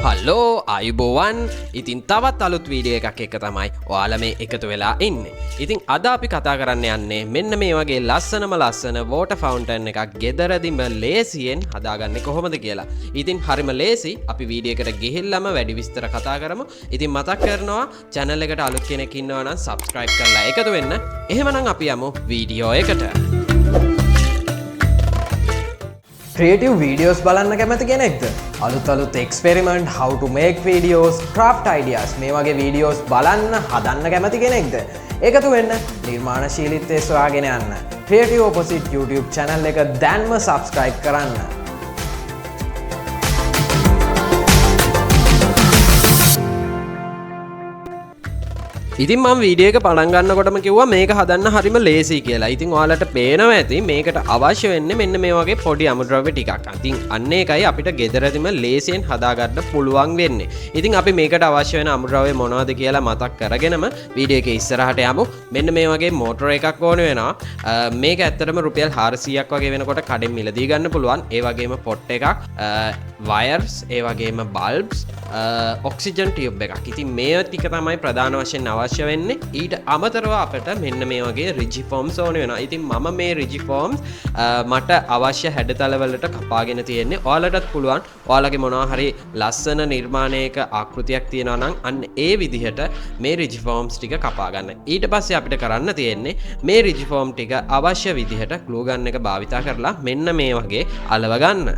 Hello අයිබෝවන් ඉතින් තවත් අලුත් වීඩියෝ එකක් එක තමයි ඔයාලා මේ එකතු වෙලා ඉන්නේ. ඉතින් අද අපි කතා කරන්න යන්නේ මෙන්න මේ වගේ ලස්සන වෝටර් ෆවුන්ටන් එකක් ගෙදරදීම ලේසියෙන් හදාගන්නේ කොහොමද කියලා. ඉතින් හරිම ලේසි. අපි වීඩියෝ එකට ගිහිල්ලාම වැඩි විස්තර කතා කරමු. ඉතින් මතක් කරනවා channel එකට අලුත් කෙනෙක් ඉන්නවා නම් subscribe කරලා එකතු වෙන්න. එහෙමනම් අපි යමු වීඩියෝ එකට. ක්‍රියේටිව් වීඩියෝස් බලන්න කැමති කෙනෙක්ද? අලුත් experiment, how to make videos, craft ideas මේ වගේ වීඩියෝස් බලන්න හදන්න කැමති කෙනෙක්ද? එකතු වෙන්න නිර්මාණශීලීත්වය සොයාගෙන යන්න. ක්‍රියේටිව් ඔපොසිට් YouTube channel එක දැන්ම subscribe කරන්න. ඉතින් මම වීඩියෝ එක පටන් ගන්නකොටම කිව්වා මේක හදන්න හරිම ලේසි කියලා. ඉතින් ඔයාලට පේනවා ඇති මේකට අවශ්‍ය වෙන්නේ මෙන්න මේ වගේ පොඩි අමුද්‍රව්‍ය ටිකක්. ඉතින් අන්න ඒකයි අපිට ගෙදරදීම ලේසියෙන් හදාගන්න පුළුවන් වෙන්නේ. ඉතින් අපි මේකට අවශ්‍ය වෙන අමුද්‍රව්‍ය මොනවද කියලා මතක් කරගෙනම වීඩියෝ එකේ ඉස්සරහට යමු. මෙන්න මේ වගේ මෝටර එකක් ඕන වෙනවා. මේක ඇත්තටම රුපියල් 400ක් වගේ වෙනකොට කඩෙන් මිලදී ගන්න පුළුවන්. ඒ වගේම පොට් එකක්, වයර්ස්, ඒ වගේම බල්බ්ස්, ඔක්සිජන් ටියුබ් එකක්. ඉතින් මේ ටික තමයි ප්‍රධාන වශයෙන් අවශ්‍ය වෙන්නේ. ඊට අමතරව අපිට මෙන්න මේ වගේ රිජි ෆෝම්ස් ඕන වෙනවා. ඉතින් මම මේ රිජි ෆෝම්ස් මට අවශ්‍ය හැඩතල වලට කපාගෙන තියෙන්නේ. ඔයාලටත් පුළුවන් ඔයාලගේ මොනවා හරි ලස්සන නිර්මාණයක ආකෘතියක් තියෙනවා නම් අන්න ඒ විදිහට මේ රිජි ෆෝම්ස් ටික කපා ගන්න. ඊට පස්සේ අපිට කරන්න තියෙන්නේ මේ රිජි ෆෝම් ටික අවශ්‍ය විදිහට ග්ලූ ගන් එක භාවිතා කරලා මෙන්න මේ වගේ අලව ගන්න.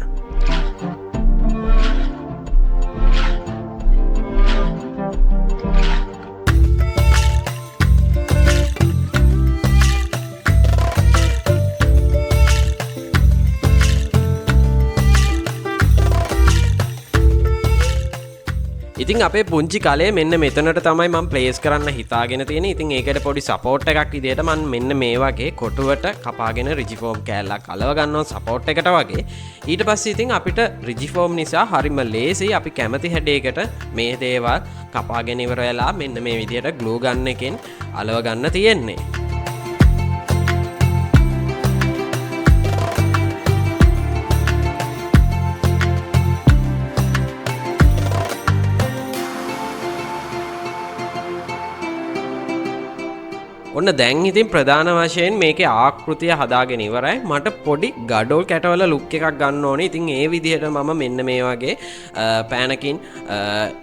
ඉතින් අපේ පුංචි කලේ මෙන්න මෙතනට තමයි මම ප්ලේස් කරන්න හිතාගෙන තියෙන්නේ. ඉතින් ඒකට පොඩි සපෝට් එකක් විදිහට මම මෙන්න මේ වගේ කොටුවට කපාගෙන රිජි ෆෝම් කෑල්ලක් අලව ගන්නවා සපෝට් එකට වගේ. ඊට පස්සේ ඉතින් අපිට රිජි ෆෝම් නිසා හරිම ලේසියි අපි කැමති හැඩයකට මේ දේවල් කපාගෙන ඉවර වෙලා මෙන්න මේ විදිහට ග්ලූ ගන් එකෙන් අලව ගන්න තියෙන්නේ. ඔන්න දැන් ඉතින් ප්‍රධාන වශයෙන් මේකේ ආකෘතිය හදාගෙන ඉවරයි. මට පොඩි ගඩොල් කැටවල ලුක් එකක් ගන්න ඕනේ. ඉතින් ඒ විදිහට මම මෙන්න මේ වගේ පෑනකින්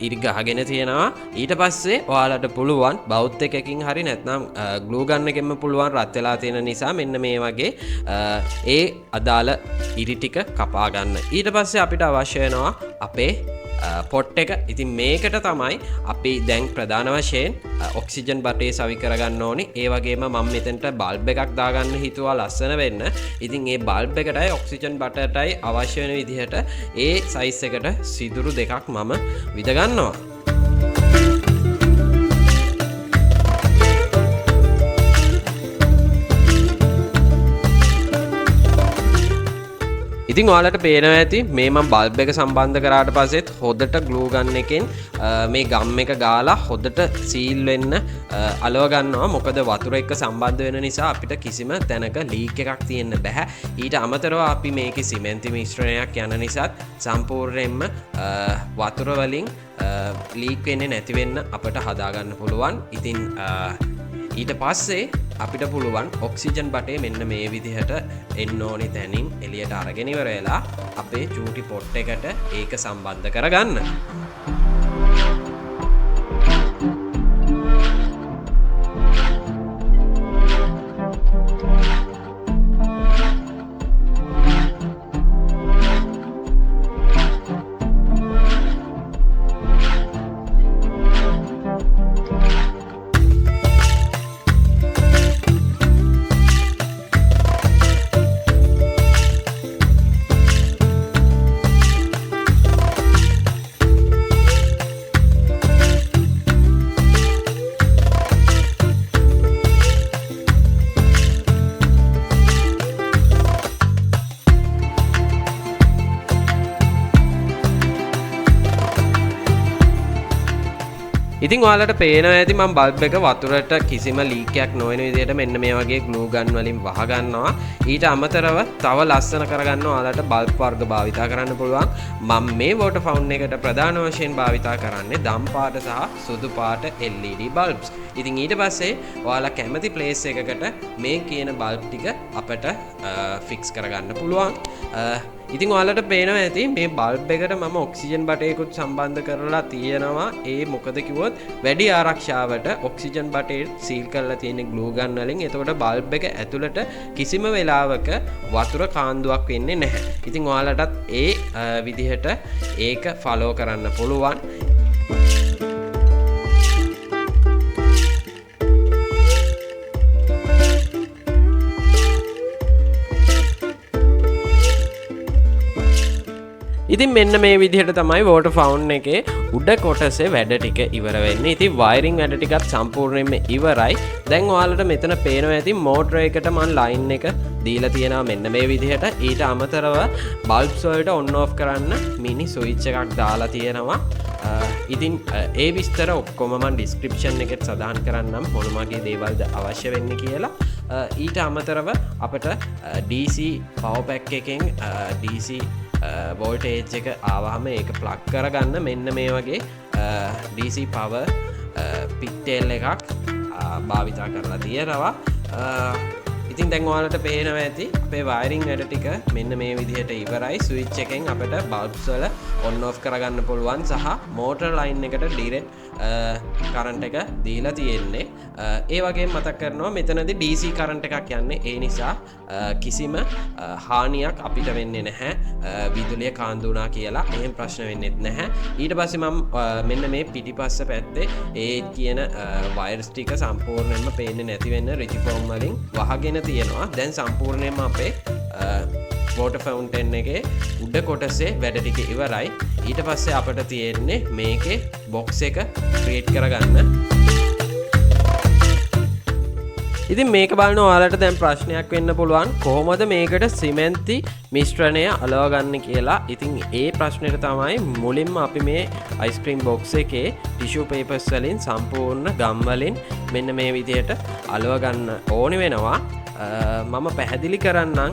ඉරි ගහගෙන තියෙනවා. ඊට පස්සේ ඔයාලට පුළුවන් බවුත් එකකින් හරි නැත්නම් ග්ලූ ගන් එකෙන්ම පුළුවන් රත් වෙලා තියෙන නිසා මෙන්න මේ වගේ ඒ අදාළ ඉරි ටික කපා ගන්න. ඊට පස්සේ අපිට අවශ්‍ය වෙනවා අපේ පොට් එක. ඉතින් මේකට තමයි අපි දැන් ප්‍රධාන වශයෙන් ඔක්සිජන් බටේ සවි කරගන්න ඕනේ. ඒ වගේම මම මෙතනට බල්බ් එකක් දාගන්න හිතුවා ලස්සන වෙන්න. ඉතින් ඒ බල්බ් එකටයි ඔක්සිජන් බටටයි අවශ්‍ය වෙන විදිහට ඒ සයිස් එකට සිදුරු දෙකක් මම විද ගන්නවා. ඉතින් ඔයාලට පේනවා ඇති මේ මම බල්බ් එක සම්බන්ධ කරාට පස්සෙත් හොදට ග්ලූ ගන් එකෙන් මේ ගම් එක ගාලා හොදට සීල් වෙන්න අලව ගන්නවා. මොකද වතුර එක්ක සම්බන්ධ වෙන නිසා අපිට කිසිම තැනක ලීක් එකක් තියෙන්න බෑ. ඊට අමතරව අපි මේකේ සිමෙන්ති මිශ්‍රණයක් යන නිසාත් සම්පූර්ණයෙන්ම වතුර වලින් ලීක් වෙන්නේ නැති වෙන්න අපිට හදාගන්න පුළුවන්. ඉතින් ඊට පස්සේ අපිට පුළුවන් ඔක්සිජන් බටේ මෙන්න මේ විදිහට එන්න ඕනි තැනින් එළියට අරගෙන ඉවර වෙලා අපේ චූටි පොට් එකට ඒක සම්බන්ධ කරගන්න. ඉතින් ඔයාලට පේනවා ඇති මම බල්බ් එක වතුරට කිසිම ලීක් එකක් නොවන විදිහට මෙන්න මේ වගේ ග්ලූ ගන් වලින් වහගන්නවා. ඊට අමතරව තව ලස්සන කරගන්න ඔයාලට බල්බ් වර්ග භාවිතා කරන්න පුළුවන්. මම මේ වෝටර් ෆවුන්ටන් එකට ප්‍රධාන වශයෙන් භාවිතා කරන්නේ දම් පාට සහ සුදු පාට LED බල්බ්ස්. ඉතින් ඊට පස්සේ ඔයාලා කැමති ප්ලේස් එකකට මේ කියන බල්බ් ටික අපට ෆික්ස් කරගන්න පුළුවන්. ඉතින් ඔයාලට පේනවා ඇති මේ බල්බ් එකට මම ඔක්සිජන් බටයකුත් සම්බන්ධ කරලා තියෙනවා. ඒ මොකද කිව්වොත් වැඩි ආරක්ෂාවට ඔක්සිජන් බටේ සීල් කරලා තියෙන ග්ලූ ගන් වලින්. එතකොට බල්බ් එක ඇතුළට කිසිම වෙලාවක වතුර කාන්දුවක් වෙන්නේ නැහැ. ඉතින් ඔයාලටත් ඒ විදිහට ඒක ෆලෝ කරන්න පුළුවන්. ඉතින් මෙන්න මේ විදිහට තමයි වෝටර් ෆවුන්ටන් එකේ උඩ කොටසේ වැඩ ටික ඉවර වෙන්නේ. ඉතින් වයරින් වැඩ ටිකත් සම්පූර්ණයෙන්ම ඉවරයි. දැන් ඔයාලට මෙතන පේනවා ඇති මෝටර් එකට මම ලයින් එක දීලා තියෙනවා මෙන්න මේ විදිහට. ඊට අමතරව බල්බ්ස් වලට ඔන් ඔෆ් කරන්න මිනි ස්විච් එකක් දාලා තියෙනවා. ඉතින් ඒ විස්තර ඔක්කොම මම ඩිස්ක්‍රිප්ෂන් එකේ සඳහන් කරන්නම් මොන වගේ දේවල්ද අවශ්‍ය වෙන්නේ කියලා. ඊට අමතරව අපිට DC පවර් පැක් එකෙන් DC වෝල්ටේජ් එක ආවහම ඒක ප්ලග් කරගන්න මෙන්න මේ වගේ DC පවර් පික්ටේල් එකක් භාවිතා කරලා තියෙනවා. ඉතින් දැන් ඔයාලට පේනවා ඇති අපේ වයරින් වැඩ ටික මෙන්න මේ විදිහට ඉවරයි. ස්විච් එකෙන් අපිට බල්බ්ස් වල ඔන් ඔෆ් කරගන්න පුළුවන් සහ මෝටර් ලයින් එකට ඩිරෙක්ට් කරන්ට් එක දීලා තියෙන්නේ. ඒ වගේම මතක් කරනවා මෙතනදී DC කරන්ට් එකක් යන්නේ. ඒ නිසා කිසිම හානියක් අපිට වෙන්නේ නැහැ. විදුලිය කාන්දු වුණා කියලා එහෙම ප්‍රශ්න වෙන්නේත් නැහැ. ඊට පස්සේ මම මෙන්න මේ පිටිපස්ස පැත්තේ ඒ කියන වයර්ස් ටික සම්පූර්ණයෙන්ම පේන්නේ නැති වෙන්න රිජි ෆෝම් වලින් වහගෙන තියෙනවා. දැන් සම්පූර්ණයෙන්ම අපේ වෝටර් ෆවුන්ටන් එකේ උඩ කොටසේ වැඩ ටික ඉවරයි. ඊට පස්සේ අපිට තියෙන්නේ මේකේ බොක්ස් එක ක්‍රියේට් කරගන්න. ඉතින් මේක බලන ඔයාලට දැන් ප්‍රශ්නයක් වෙන්න පුළුවන් කොහොමද මේකට සිමෙන්ති මිශ්‍රණය අලවගන්න කියලා. ඉතින් ඒ ප්‍රශ්නෙට තමයි මුලින්ම අපි මේ අයිස්ක්‍රීම් බොක්ස් එකේ ටිෂු පේපර්ස් වලින් සම්පූර්ණ ගම් වලින් මෙන්න මේ විදිහට අලවගන්න ඕනි වෙනවා. මම පැහැදිලි කරන්නම්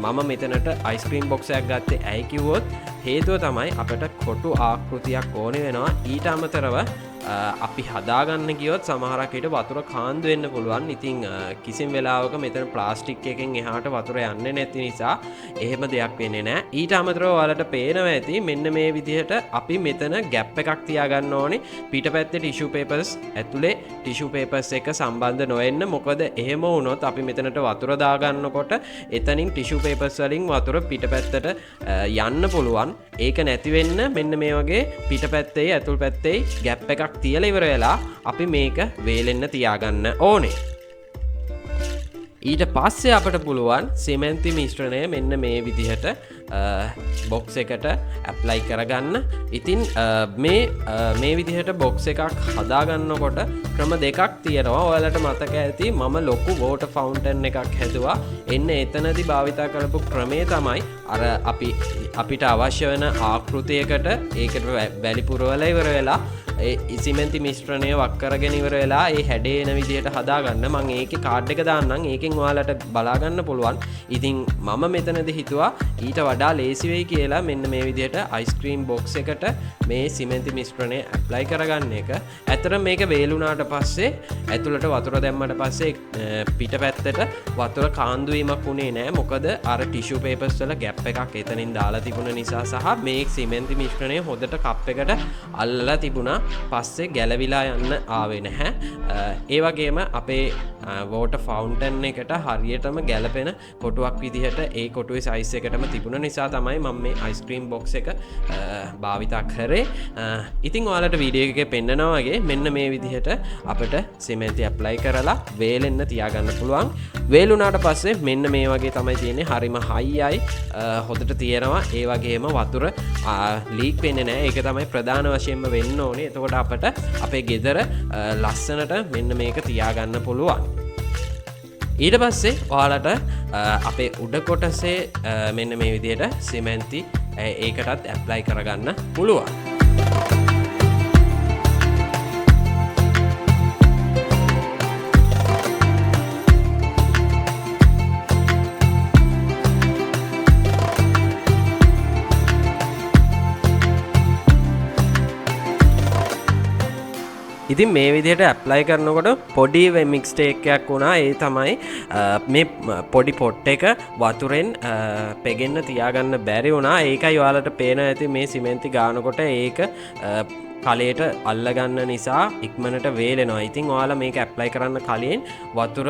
මම මෙතනට අයිස්ක්‍රීම් බොක්ස් එකක් ගත්තේ ඇයි කිව්වොත් හේතුව තමයි අපිට කොටු ආකෘතියක් ඕනි වෙනවා. ඊට අමතරව අපි හදාගන්න ගියොත් සමහරක් විට වතුර කාන්දු වෙන්න පුළුවන්. ඉතින් කිසිම වෙලාවක මෙතන ප්ලාස්ටික් එකෙන් එහාට වතුර යන්නේ නැති නිසා එහෙම දෙයක් වෙන්නේ නැහැ. ඊට අමතරව ඔයාලට පේනවා ඇති මෙන්න මේ විදිහට අපි මෙතන ગેප් එකක් තියාගන්න ඕනේ. පිටපැත්තේ ටිෂු පේපර්ස් ඇතුලේ ටිෂු පේපර්ස් එක සම්බන්ධ නොවෙන්න. මොකද එහෙම වුණොත් අපි මෙතනට වතුර දාගන්නකොට එතනින් ටිෂු පේපර්ස් වලින් වතුර පිටපැත්තට යන්න පුළුවන්. ඒක නැති වෙන්න මෙන්න මේ වගේ පිටපැත්තේ ඇතුල් පැත්තේ ગેප් එකක් තියලා ඉවර වෙලා අපි මේක වේලෙන්න තියාගන්න ඕනේ. ඊට පස්සේ අපට පුළුවන් සිමෙන්ති මිශ්‍රණය මෙන්න මේ විදිහට බොක්ස් එකට ඇප්ලයි කරගන්න. ඉතින් මේ විදිහට බොක්ස් එකක් හදාගන්නකොට ක්‍රම දෙකක් තියෙනවා. ඔයාලට මතක ඇති මම ලොකු වෝටර් ෆවුන්ටන් එකක් හැදුවා. එන්න එතනදී භාවිතා කරපු ක්‍රමය තමයි අර අපිට අවශ්‍ය වෙන ආකෘතියකට ඒකට වැලි පුරවලා ඉවර වෙලා සිමෙන්ති මිශ්‍රණය වක් කරගෙන ඉවර වෙලා ඒ හැඩේ එන විදිහට හදාගන්න. මම ඒකේ කාඩ් එක දාන්නම්. ඒකෙන් ඔයාලට බලා ගන්න පුළුවන්. ඉතින් මම මෙතනදී හිතුවා ඊට වඩා ලේසි වෙයි කියලා මෙන්න මේ විදිහට අයිස්ක්‍රීම් බොක්ස් එකට මේ සිමෙන්ති මිශ්‍රණය ඇප්ලයි කරගන්න එක. ඇත්තට මේක වේලුණාට පස්සේ ඇතුළට වතුර දැම්මට පස්සේ පිටපැත්තට වතුර කාන්දු වීමක් උනේ නැහැ. මොකද අර ටිෂු පේපර්ස් වල ગેප් එකක් එතනින් දාලා තිබුණ නිසා සහ මේ සිමෙන්ති මිශ්‍රණය හොඳට කප් එකට අල්ලලා තිබුණා. පස්සේ ගැලවිලා යන්න ආවේ නැහැ. ඒ වගේම අපේ වෝටර් ෆවුන්ටන් එකට හරියටම ගැලපෙන කොටුවක් විදිහට ඒ කොටුවේ සයිස් එකටම තිබුණ නිසා තමයි මම මේ අයිස්ක්‍රීම් බොක්ස් එක භාවිතා කරේ. ඉතින් ඔයාලට වීඩියෝ එකේ පෙන්නනවා වගේ මෙන්න මේ විදිහට අපිට සිමෙන්ති ඇප්ලයි කරලා වේලෙන්න තියාගන්න පුළුවන්. වේලුණාට පස්සේ මෙන්න මේ වගේ තමයි තියෙන්නේ. හරිම හයියයි හොඳට තියෙනවා. ඒ වගේම වතුර ලීක් වෙන්නේ නැහැ. ඒක තමයි ප්‍රධාන වශයෙන්ම වෙන්න ඕනේ. එතකොට අපට අපේ ගෙදර ලස්සනට මෙන්න මේක තියාගන්න පුළුවන්. ඊට පස්සේ ඔයාලට අපේ උඩ කොටසේ මෙන්න මේ විදිහට සිමෙන්ති ඒකටත් ඇප්ලයි කරගන්න පුළුවන්. ඉතින් මේ විදිහට ඇප්ලයි කරනකොට පොඩි මික්ස්ටේක් එකක් වුණා. ඒ තමයි මේ පොඩි පොට් එක වතුරෙන් පෙගෙන්න තියාගන්න බැරි වුණා. ඒකයි ඔයාලට පේන ඇති මේ සිමෙන්ති ගානකොට ඒක කලයට අල්ලගන්න නිසා ඉක්මනට වේලෙනවා. ඉතින් ඔයාලා මේක ඇප්ලයි කරන්න කලින් වතුර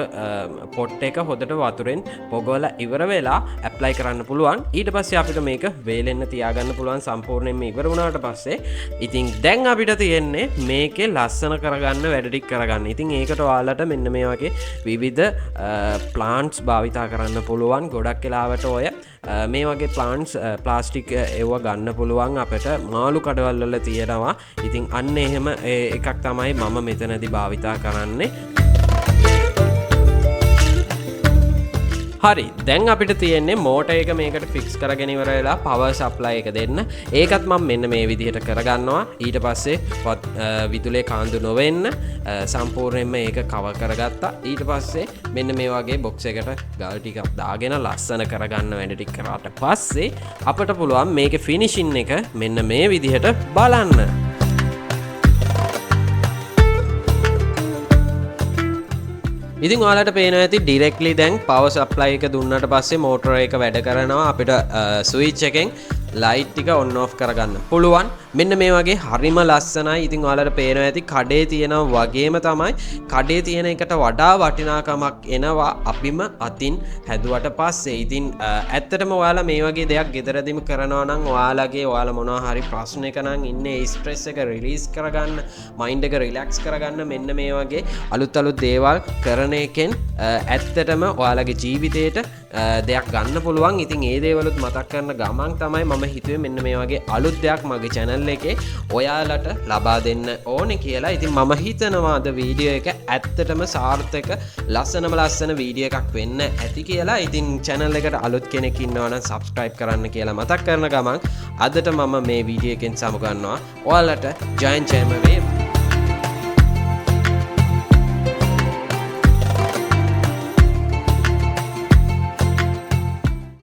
පොට් එක හොදට වතුරෙන් පොගවලා ඉවර වෙලා ඇප්ලයි කරන්න පුළුවන්. ඊට පස්සේ අපිට මේක වේලෙන්න තියාගන්න පුළුවන් සම්පූර්ණයෙන්ම ඉවර වුණාට පස්සේ. ඉතින් දැන් අපිට තියෙන්නේ මේකේ ලස්සන කරගන්න වැඩ ටික කරගන්න. ඉතින් ඒකට ඔයාලට මෙන්න මේ වගේ විවිධ ප්ලාන්ට්ස් භාවිතා කරන්න පුළුවන්. ගොඩක් වෙලාවට ඔය මේ වගේ ප්ලාන්ට්ස් ප්ලාස්ටික් ඒව ගන්න පුළුවන් අපට මාළු කඩවල් වල තියෙනවා. ඉතින් අන්න එහෙම එකක් තමයි මම මෙතනදී භාවිතා කරන්නේ. හරි දැන් අපිට තියෙන්නේ මෝටර් එක මේකට ෆික්ස් කරගෙන ඉවර වෙලා පවර් සප්ලයි එක දෙන්න. ඒකත් මම මෙන්න මේ විදිහට කරගන්නවා. ඊට පස්සේ විදුලිය කාන්දු නොවෙන්න සම්පූර්ණයෙන්ම ඒක කවර් කරගත්තා. ඊට පස්සේ මෙන්න මේ වගේ බොක්ස් එකට ගල් ටිකක් දාගෙන ලස්සන කරගන්න වැඩ ටික කරාට පස්සේ අපිට පුළුවන් මේකේ ෆිනිෂින් එක මෙන්න මේ විදිහට බලන්න. ඉතින් ඔයාලට පේනවා ඇති ඩිරෙක්ට්ලි දැන් පවර් සප්ලයි එක දුන්නට පස්සේ මෝටර එක වැඩ කරනවා. අපිට ස්විච් එකෙන් ලයිට් ටික ඔන් ඔෆ් කරගන්න පුළුවන්. මෙන්න මේ වගේ හරිම ලස්සනයි. ඉතින් ඔයාලට පේනවා ඇති කඩේ තියෙනවා වගේම තමයි කඩේ තියෙන එකට වඩා වටිනාකමක් එනවා අපිම අතින් හැදුවට පස්සේ. ඉතින් ඇත්තටම ඔයාලා මේ වගේ දෙයක් ගෙදරදීම කරනවා නම් ඔයාලා මොනවා හරි ප්‍රශ්නයක නම් ඉන්නේ ස්ට්‍රෙස් එක රිලීස් කරගන්න, මයින්ඩ් එක රිලැක්ස් කරගන්න මෙන්න මේ වගේ අලුත් දේවල් කරන එකෙන් ඇත්තටම ඔයාලගේ ජීවිතේට දෙයක් ගන්න පුළුවන්. ඉතින් ඒ දේවලුත් මතක් කරන ගමන් තමයි මම හිතුවේ මෙන්න මේ වගේ අලුත් දෙයක් මගේ channel එකේ ඔයාලට ලබා දෙන්න ඕනේ කියලා. ඉතින් මම හිතනවා අද වීඩියෝ එක ඇත්තටම සාර්ථක ලස්සන වීඩියෝ එකක් වෙන්න ඇති කියලා. ඉතින් channel එකට අලුත් කෙනෙක් ඉන්නවා නම් subscribe කරන්න කියලා මතක් කරන ගමන් අදට මම මේ වීඩියෝ එකෙන් සමුගන්නවා. ඔයාලට ජයන් ජයම වේවා.